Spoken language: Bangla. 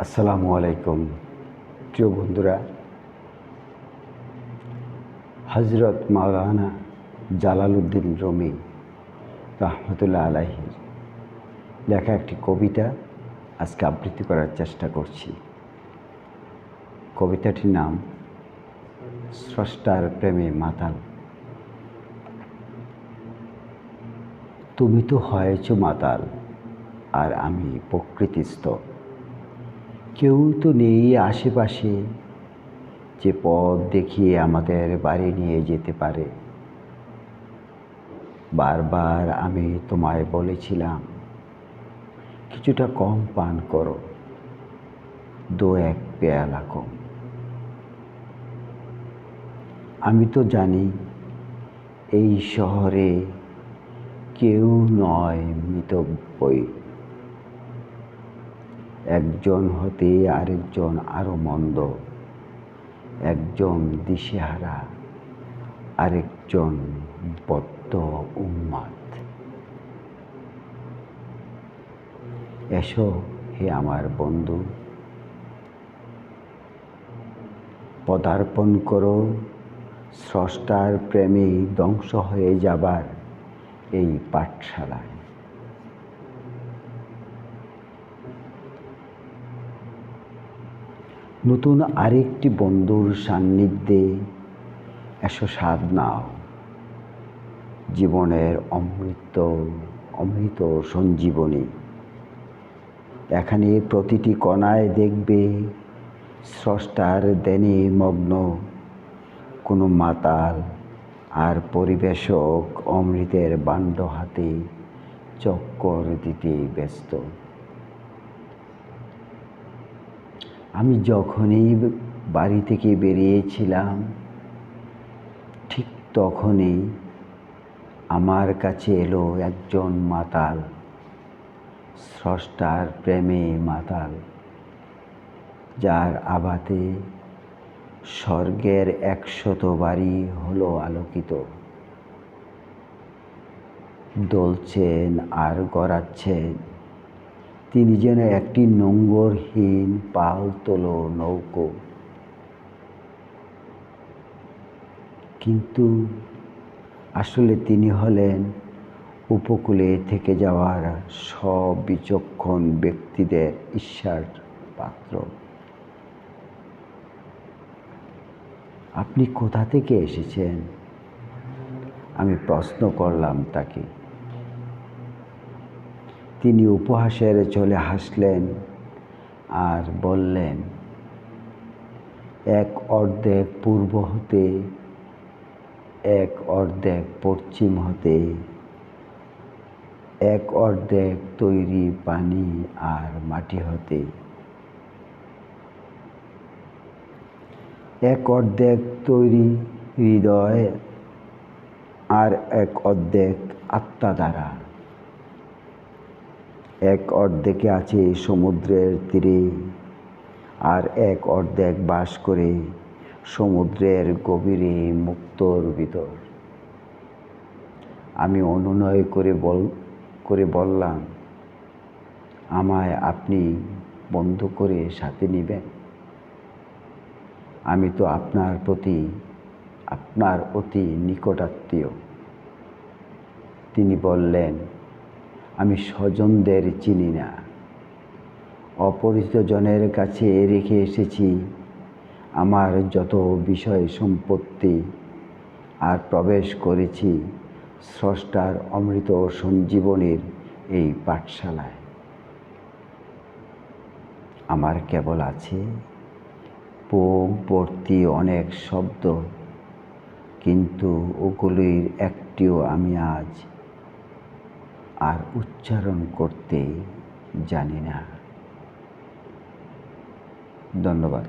আসসালামু আলাইকুম প্রিয় বন্ধুরা। হজরত মাওলানা জালালউদ্দিন রুমি রহমতুল্লাহ আলাইহির লেখা একটি কবিতা আজকে আবৃত্তি করার চেষ্টা করছি। কবিতাটির নাম স্রষ্টার প্রেমে মাতাল। তুমি তো হয়েছ মাতাল আর আমি প্রকৃতিস্থ। কেউ তো নেই আশেপাশে যে পথ দেখিয়ে আমাদের বাড়ি নিয়ে যেতে পারে। বারবার আমি তোমায় বলেছিলাম কিছুটা কম পান করো, দু এক পেয়ালা কম। আমি তো জানি এই শহরে কেউ নয় মিতব্যয়ী। একজন হতে আরেকজন আরো মন্দ, একজন দিশেহারা আরেকজন বদ্ধ উন্মাদ। এসো হে আমার বন্ধু, পদার্পণ করো স্রষ্টার প্রেমে ধ্বংস হয়ে যাবার এই পাঠশালায়। নতুন আরেকটি বন্ধুর সান্নিধ্যে এসো স্বাদ নাও জীবনের অমৃত সঞ্জীবনী। এখানে প্রতিটি কণায় দেখবে স্রষ্টার ধ্যানে মগ্ন কোনো মাতাল আর পরিবেশক অমৃতের বাণ্ড হাতে চক্কর দিতে ব্যস্ত। আমি যখনই বাড়ি থেকে বেরিয়েছিলাম ঠিক তখনই আমার কাছে এলো একজন মাতাল, স্রষ্টার প্রেমে মাতাল, যার আভাতে স্বর্গের 100 বাড়ি হলো আলোকিত। দোলছেন আর গড়াচ্ছেন তিনি যেন একটি নোঙরহীন পাল তোলো নৌকো। কিন্তু আসলে তিনি হলেন উপকূলে থেকে যাওয়ার সব বিচক্ষণ ব্যক্তিদের ঈর্ষার পাত্র। আপনি কোথা থেকে এসেছেন? আমি প্রশ্ন করলাম তাকে। তিনি উপহাসের চলে হাসলেন আর বললেন, এক অর্ধেক পূর্ব হতে, এক অর্ধেক পশ্চিম হতে, এক অর্ধেক তৈরি পানি আর মাটি হতে, এক অর্ধেক তৈরি হৃদয় আর এক অর্ধেক আত্মা দ্বারা। এক অর্ধেকে আছে সমুদ্রের তীরে আর এক অর্ধেক বাস করে সমুদ্রের গভীরে মুক্তোর ভিতর। আমি অনুনয় করে বললাম, আমায় আপনি বন্ধু করে সাথে নেবেন। আমি তো আপনার অতি নিকটাত্মীয়। তিনি বললেন, আমি স্বজনদের চিনি না। অপরিচিত জনের কাছে রেখে এসেছি আমার যত বিষয় সম্পত্তি আর প্রবেশ করেছি স্রষ্টার অমৃত সঞ্জীবনীর এই পাঠশালায়। আমার কেবল আছে বুক ভর্তি অনেক শব্দ, কিন্তু ওগুলির একটিও আমি আজ আর উচ্চারণ করতে জানি না। ধন্যবাদ।